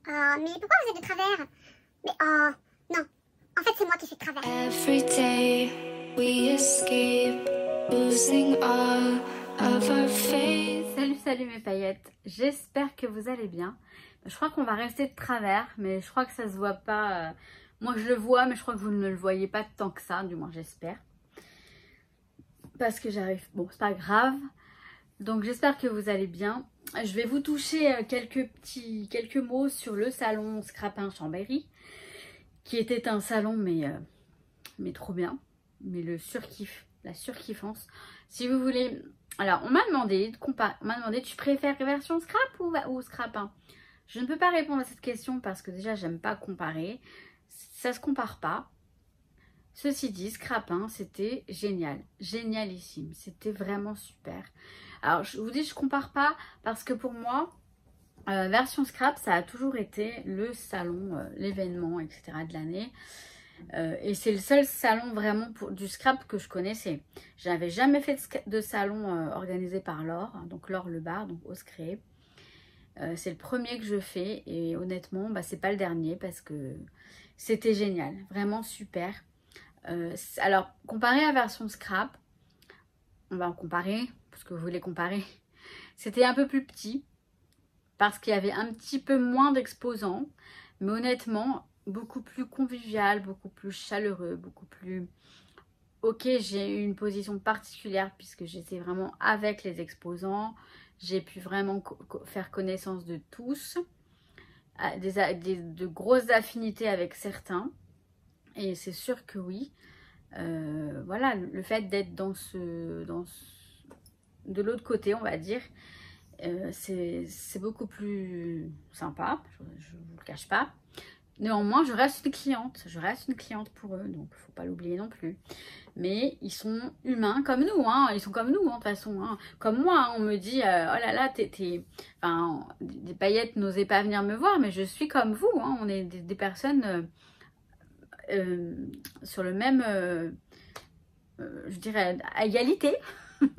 Oh, mais pourquoi vous êtes de travers? Mais oh, non. En fait, c'est moi qui suis de travers. Every day we escape, losing all of our faith. Salut mes paillettes, j'espère que vous allez bien. Je crois qu'on va rester de travers, mais je crois que ça se voit pas. Moi je le vois, mais je crois que vous ne le voyez pas tant que ça, du moins j'espère. Parce que j'arrive, bon c'est pas grave. Donc j'espère que vous allez bien. Je vais vous toucher quelques mots sur le salon Scrapin Chambéry, qui était un salon mais trop bien, mais le surkiff, la surkiffance. Si vous voulez, alors on m'a demandé de comparer, tu préfères version scrap ou scrapin? Je ne peux pas répondre à cette question parce que déjà j'aime pas comparer, ça se compare pas. Ceci dit, scrapin c'était génial, génialissime, c'était vraiment super. Alors je vous dis je compare pas parce que pour moi version scrap ça a toujours été le salon, l'événement etc de l'année. Et c'est le seul salon vraiment du scrap que je connaissais. Je n'avais jamais fait de salon organisé par Laure, hein, donc Laure Le Bar, donc Oscré. C'est le premier que je fais et honnêtement, bah, c'est pas le dernier parce que c'était génial, vraiment super. Alors, comparé à version scrap, on va en comparer, parce que vous voulez comparer. C'était un peu plus petit parce qu'il y avait un petit peu moins d'exposants, mais honnêtement, beaucoup plus convivial, beaucoup plus chaleureux, beaucoup plus... Ok, j'ai eu une position particulière puisque j'étais vraiment avec les exposants. J'ai pu vraiment faire connaissance de tous, de grosses affinités avec certains. Et c'est sûr que oui. Voilà, le fait d'être de l'autre côté, on va dire, c'est beaucoup plus sympa, je ne vous le cache pas. Néanmoins, je reste une cliente pour eux, donc faut pas l'oublier non plus. Mais ils sont humains comme nous, hein. Ils sont comme nous, hein, de toute façon. Hein. Comme moi, hein, on me dit, oh là là, enfin, des paillettes n'osaient pas venir me voir, mais je suis comme vous, hein. On est des personnes sur le même, je dirais, à égalité. Il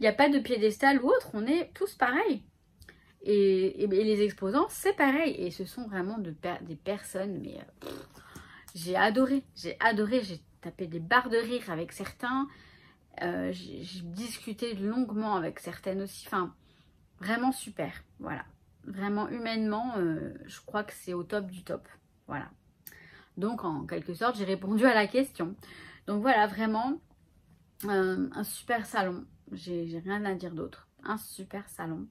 n'y a pas de piédestal ou autre, on est tous pareils. Et les exposants, c'est pareil. Et ce sont vraiment des personnes, mais j'ai adoré, j'ai tapé des barres de rire avec certains. J'ai discuté longuement avec certaines aussi. Enfin, vraiment super, voilà. Vraiment humainement, je crois que c'est au top du top, voilà. Donc, en quelque sorte, j'ai répondu à la question. Donc voilà, vraiment, un super salon. J'ai rien à dire d'autre. Un super salon.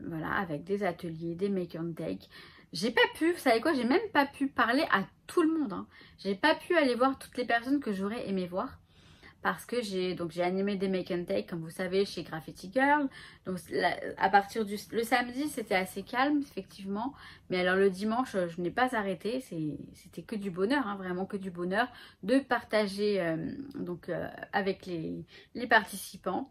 Voilà, avec des ateliers, des make and take. J'ai pas pu, vous savez quoi, j'ai même pas pu parler à tout le monde. Hein. J'ai pas pu aller voir toutes les personnes que j'aurais aimé voir. Parce que j'ai animé des make and take, comme vous savez, chez Graffiti Girl. Donc à partir le samedi, c'était assez calme, effectivement. Mais alors le dimanche, je n'ai pas arrêté. C'était que du bonheur, hein, vraiment que du bonheur. De partager avec les participantes.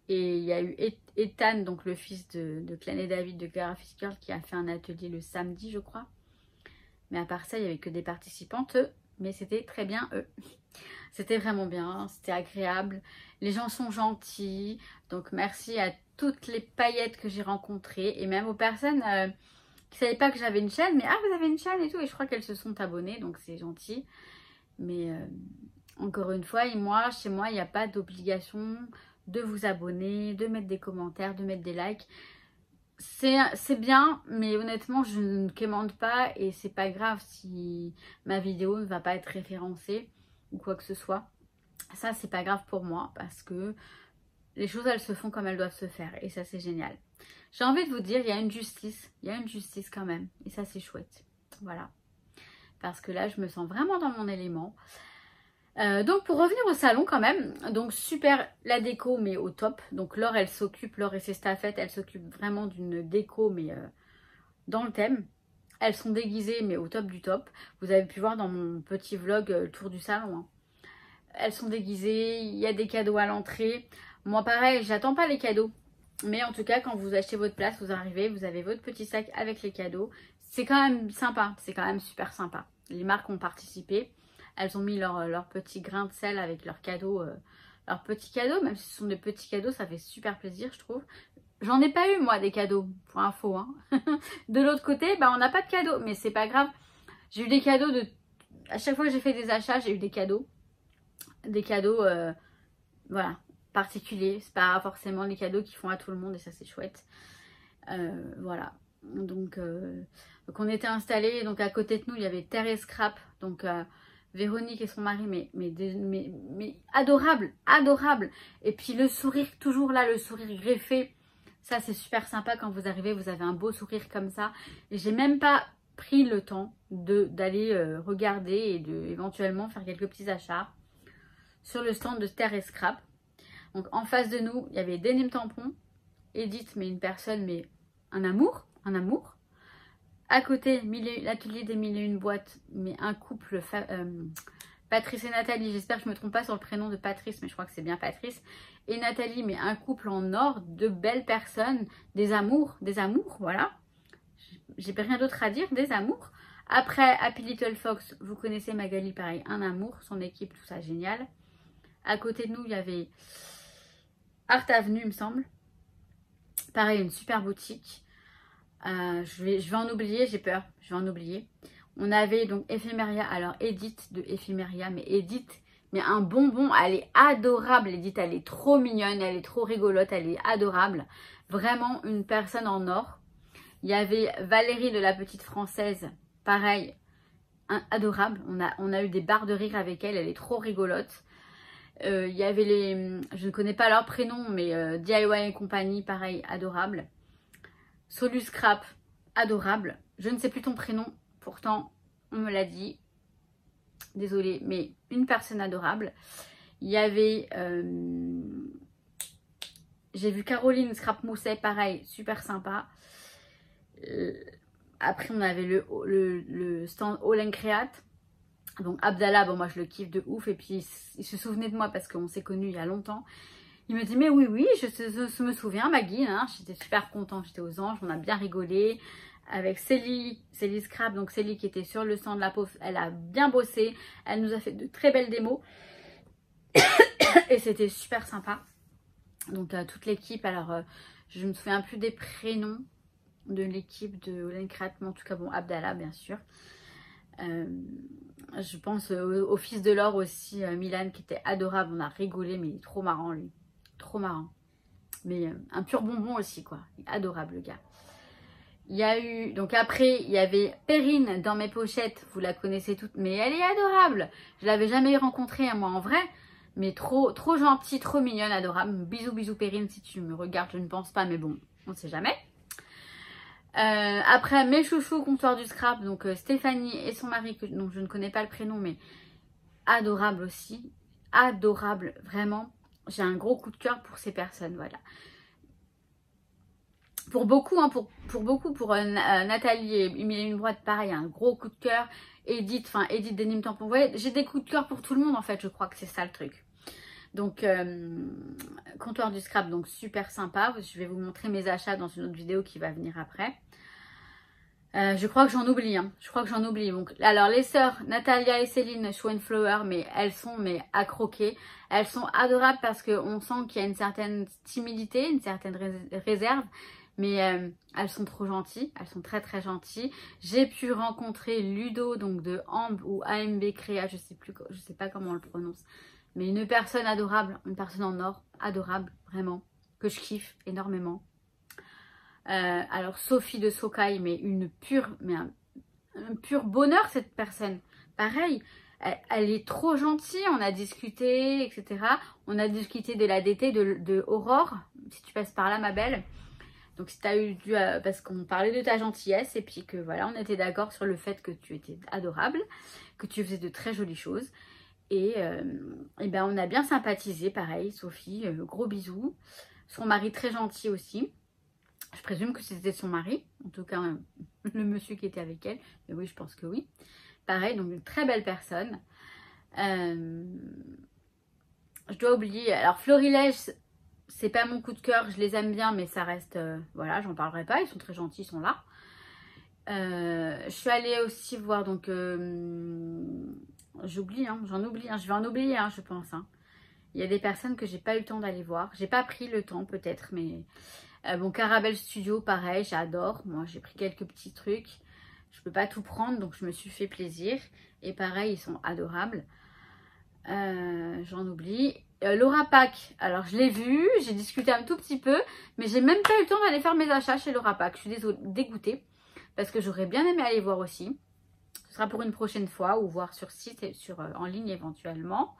Et il y a eu Ethan, donc le fils de Clan et David de Graffiti Girl, qui a fait un atelier le samedi, je crois. Mais à part ça, il n'y avait que des participantes, mais c'était très bien, eux. C'était vraiment bien, c'était agréable. Les gens sont gentils. Donc merci à toutes les paillettes que j'ai rencontrées. Et même aux personnes qui ne savaient pas que j'avais une chaîne. Mais ah, vous avez une chaîne et tout. Et je crois qu'elles se sont abonnées, donc c'est gentil. Mais encore une fois, chez moi, il n'y a pas d'obligation de vous abonner, de mettre des commentaires, de mettre des likes. C'est bien, mais honnêtement, je ne commande pas et c'est pas grave si ma vidéo ne va pas être référencée ou quoi que ce soit. Ça, c'est pas grave pour moi parce que les choses, elles se font comme elles doivent se faire et ça, c'est génial. J'ai envie de vous dire, il y a une justice quand même et ça, c'est chouette. Voilà. Parce que là, je me sens vraiment dans mon élément. Donc pour revenir au salon quand même, donc super la déco mais au top. Donc Laure et ses staffettes, elles s'occupent vraiment d'une déco mais dans le thème. Elles sont déguisées mais au top du top. Vous avez pu voir dans mon petit vlog le tour du salon. Hein. Elles sont déguisées, il y a des cadeaux à l'entrée. Moi pareil, j'attends pas les cadeaux. Mais en tout cas quand vous achetez votre place, vous arrivez, vous avez votre petit sac avec les cadeaux. C'est quand même sympa, c'est quand même super sympa. Les marques ont participé. Elles ont mis leur petit grain de sel avec leurs cadeaux, leurs petits cadeaux. Même si ce sont des petits cadeaux, ça fait super plaisir, je trouve. j'en ai pas eu moi des cadeaux, pour info. Hein. De l'autre côté, bah, on n'a pas de cadeaux, mais c'est pas grave. J'ai eu des cadeaux de... À chaque fois que j'ai fait des achats, j'ai eu des cadeaux. Des cadeaux, voilà, particuliers. C'est pas forcément les cadeaux qui font à tout le monde et ça c'est chouette. Voilà. Donc on était installés, donc à côté de nous, il y avait Terre et Scrap. Donc Véronique et son mari, mais adorable, adorable. Et puis le sourire, toujours là, le sourire greffé. Ça, c'est super sympa quand vous arrivez, vous avez un beau sourire comme ça. Et j'ai même pas pris le temps d'aller regarder et éventuellement faire quelques petits achats sur le stand de Terre et Scrap. Donc en face de nous, il y avait Denim Tampon, Edith, mais une personne, mais un amour, un amour. À côté, l'atelier des 1001 boîtes, mais un couple, Patrice et Nathalie, j'espère que je ne me trompe pas sur le prénom de Patrice, mais je crois que c'est bien Patrice. Et Nathalie, mais un couple en or, de belles personnes, des amours, voilà. J'ai rien d'autre à dire, des amours. Après, Happy Little Fox, vous connaissez Magali, pareil, un amour, son équipe, tout ça, génial. À côté de nous, il y avait Art Avenue, il me semble. Pareil, une super boutique. Je vais en oublier, j'ai peur, je vais en oublier. On avait donc Ephemeria, alors Edith de Ephemeria, mais Edith, mais un bonbon, elle est adorable, Edith, elle est trop mignonne, elle est trop rigolote, elle est adorable. Vraiment une personne en or. Il y avait Valérie de la Petite Française, pareil, adorable. On a eu des barres de rire avec elle, elle est trop rigolote. Il y avait je ne connais pas leur prénom, mais DIY et compagnie, pareil, adorable. Solus Scrap, adorable. Je ne sais plus ton prénom, pourtant on me l'a dit. Désolée, mais une personne adorable. Il y avait... j'ai vu Caroline Scrap Mousset, pareil, super sympa. Après, on avait le stand All Create. Donc Abdallah, bon moi je le kiffe de ouf. Et puis il se souvenait de moi parce qu'on s'est connus il y a longtemps. Il me dit mais oui, je me souviens Maggie, hein. J'étais super contente, j'étais aux anges, on a bien rigolé. Avec Célie Scrap, donc Célie qui était sur le stand de la pauvre, elle a bien bossé. Elle nous a fait de très belles démos. Et c'était super sympa. Donc toute l'équipe, alors je ne me souviens plus des prénoms de l'équipe de Olen Create, mais en tout cas bon, Abdallah bien sûr. Je pense au fils de l'or aussi, Milan, qui était adorable, on a rigolé, mais il est trop marrant lui, trop marrant. Mais un pur bonbon aussi quoi, adorable le gars. Il y a eu, donc après, il y avait Perrine dans mes pochettes, vous la connaissez toutes, mais elle est adorable. Je l'avais jamais rencontrée moi en vrai, mais trop gentille, trop mignonne, adorable. Bisous, bisous Perrine, si tu me regardes, je ne pense pas, mais bon, on ne sait jamais. Après, mes chouchous, comptoir du scrap, donc Stéphanie et son mari, dont je ne connais pas le prénom, mais adorable aussi. Adorable, vraiment. J'ai un gros coup de cœur pour ces personnes, voilà. Pour beaucoup, hein, pour beaucoup, pour Nathalie et 1001 boîtes, pareil, un gros coup de cœur. Edith Denim Tampon. Vous voyez, j'ai des coups de cœur pour tout le monde en fait, je crois que c'est ça le truc. Donc, comptoir du scrap, donc super sympa. Je vais vous montrer mes achats dans une autre vidéo qui va venir après. Je crois que j'en oublie, hein. Je crois que j'en oublie. Donc, alors, les sœurs Natalia et Céline Schoenflower, mais elles sont à croquer. Elles sont adorables parce qu'on sent qu'il y a une certaine timidité, une certaine réserve. Mais elles sont trop gentilles, elles sont très très gentilles. J'ai pu rencontrer Ludo, donc de AMB ou AMB Créa, je sais pas comment on le prononce. Mais une personne adorable, une personne en or, adorable, vraiment, que je kiffe énormément. Alors Sophie de Sokai, mais un pur bonheur cette personne. Pareil, elle est trop gentille, on a discuté, etc. On a discuté de la DT de Aurore, si tu passes par là ma belle. Donc si tu as eu parce qu'on parlait de ta gentillesse et puis que voilà, on était d'accord sur le fait que tu étais adorable, que tu faisais de très jolies choses. Et ben on a bien sympathisé, pareil, Sophie, gros bisous. Son mari très gentil aussi. Je présume que c'était son mari, en tout cas le monsieur qui était avec elle. Mais oui, je pense que oui. Pareil, donc une très belle personne. Je dois oublier, alors Florilège, c'est pas mon coup de cœur, je les aime bien, mais ça reste, voilà, j'en parlerai pas, ils sont très gentils, ils sont là. Je suis allée aussi voir, donc, j'oublie, hein, j'en oublie, hein, je vais en oublier, hein, je pense. Hein. Il y a des personnes que j'ai pas eu le temps d'aller voir, j'ai pas pris le temps peut-être, mais Bon, Caramel Studio, pareil, j'adore. Moi, j'ai pris quelques petits trucs. Je peux pas tout prendre, donc je me suis fait plaisir. Et pareil, ils sont adorables. J'en oublie. Laura Pack, alors je l'ai vu, j'ai discuté un tout petit peu, mais j'ai même pas eu le temps d'aller faire mes achats chez Laura Pack. Je suis dégoûtée, parce que j'aurais bien aimé aller voir aussi. Ce sera pour une prochaine fois, ou voir sur site et en ligne éventuellement.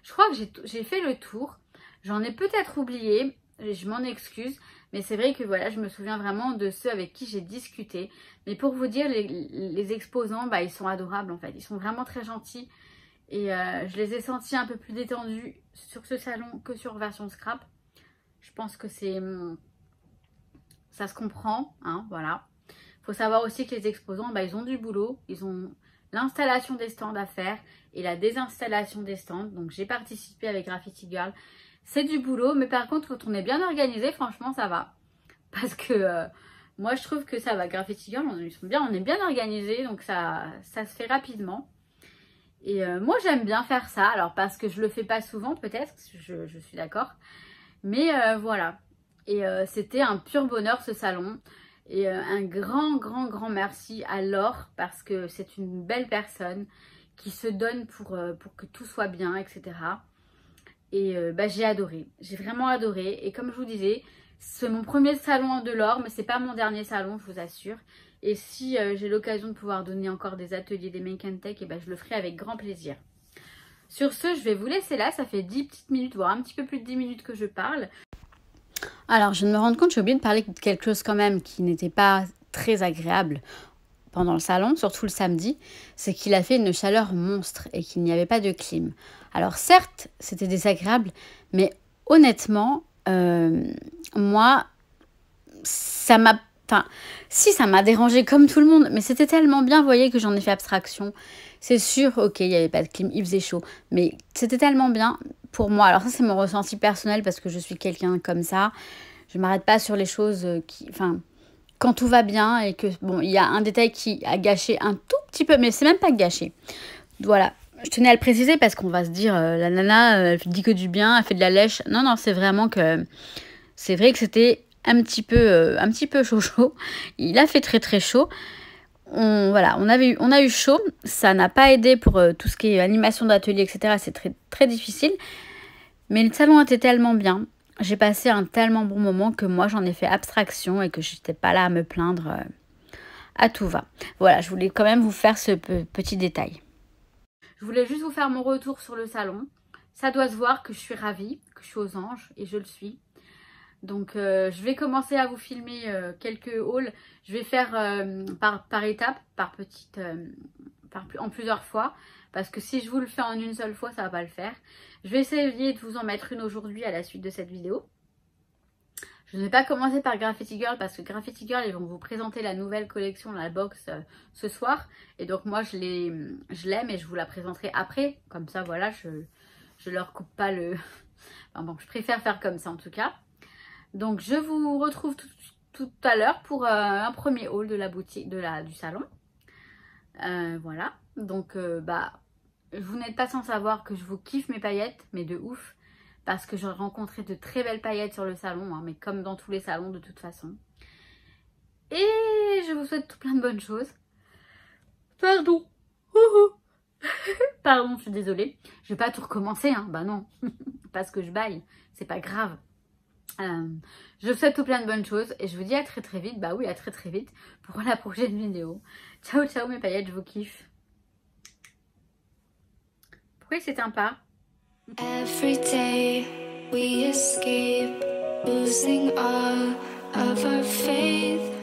Je crois que j'ai fait le tour. J'en ai peut-être oublié, je m'en excuse. Mais c'est vrai que voilà, je me souviens vraiment de ceux avec qui j'ai discuté. Mais pour vous dire, les exposants, bah, ils sont adorables en fait. Ils sont vraiment très gentils. Et je les ai sentis un peu plus détendus sur ce salon que sur version scrap. Je pense que ça se comprend, hein, voilà. Il faut savoir aussi que les exposants, bah, ils ont du boulot. Ils ont l'installation des stands à faire et la désinstallation des stands. Donc j'ai participé avec Graffiti Girl. C'est du boulot, mais par contre, quand on est bien organisé, franchement, ça va. Parce que moi, je trouve que ça va. Graffiti Girl, on est bien organisé, donc ça se fait rapidement. Et moi, j'aime bien faire ça. Alors, parce que je le fais pas souvent, peut-être, je suis d'accord. Mais voilà. Et c'était un pur bonheur, ce salon. Et un grand merci à Laure, parce que c'est une belle personne qui se donne pour que tout soit bien, etc. Et bah, j'ai adoré, j'ai vraiment adoré. Et comme je vous disais, c'est mon premier salon de Laure, mais c'est pas mon dernier salon, je vous assure. Et si j'ai l'occasion de pouvoir donner encore des ateliers, des make and take, et bah, je le ferai avec grand plaisir. Sur ce, je vais vous laisser là, ça fait 10 petites minutes, voire un petit peu plus de 10 minutes que je parle. Alors, je viens de me rendre compte, j'ai oublié de parler de quelque chose quand même qui n'était pas très agréable pendant le salon, surtout le samedi, c'est qu'il a fait une chaleur monstre et qu'il n'y avait pas de clim. Alors certes, c'était désagréable, mais honnêtement, moi, ça m'a... Enfin, si, ça m'a dérangé comme tout le monde, mais c'était tellement bien, vous voyez, que j'en ai fait abstraction. C'est sûr, ok, il n'y avait pas de clim, il faisait chaud, mais c'était tellement bien pour moi. Alors ça, c'est mon ressenti personnel parce que je suis quelqu'un comme ça. Je ne m'arrête pas sur les choses qui... Enfin, quand tout va bien et que, bon, il y a un détail qui a gâché un tout petit peu, mais c'est même pas gâché. Voilà, je tenais à le préciser parce qu'on va se dire, la nana, elle dit que du bien, elle fait de la lèche. Non, non, c'est vraiment que, c'est vrai que c'était un petit peu chaud. Il a fait très chaud. Voilà, on a eu chaud. Ça n'a pas aidé pour tout ce qui est animation d'atelier, etc. C'est très difficile. Mais le salon était tellement bien. J'ai passé un tellement bon moment que moi, j'en ai fait abstraction et que je n'étais pas là à me plaindre à tout va. Voilà, je voulais quand même vous faire ce petit détail. Je voulais juste vous faire mon retour sur le salon. Ça doit se voir que je suis ravie, que je suis aux anges, et je le suis. Donc, je vais commencer à vous filmer quelques hauls. Je vais faire par étapes, en plusieurs fois. Parce que si je vous le fais en une seule fois, ça va pas le faire. Je vais essayer de vous en mettre une aujourd'hui à la suite de cette vidéo. Je ne vais pas commencer par Graffiti Girl parce que Graffiti Girl, ils vont vous présenter la nouvelle collection, la box, ce soir. Et donc moi, je l'aime et je vous la présenterai après. Comme ça, voilà, je leur coupe pas le... Enfin bon, je préfère faire comme ça en tout cas. Donc je vous retrouve tout à l'heure pour un premier haul de la boutique, du salon. Voilà, donc vous n'êtes pas sans savoir que je vous kiffe mes paillettes, mais de ouf, parce que j'ai rencontré de très belles paillettes sur le salon, hein, mais comme dans tous les salons de toute façon. Et je vous souhaite tout plein de bonnes choses. Pardon. Pardon, je suis désolée. Je vais pas tout recommencer, hein, bah non, parce que je baille, c'est pas grave. Je vous souhaite tout plein de bonnes choses et je vous dis à très vite, bah oui, à très vite pour la prochaine vidéo. Ciao ciao mes paillettes, je vous kiffe. Pourquoi c'est un pas? Every day we escape, losing all of our faith.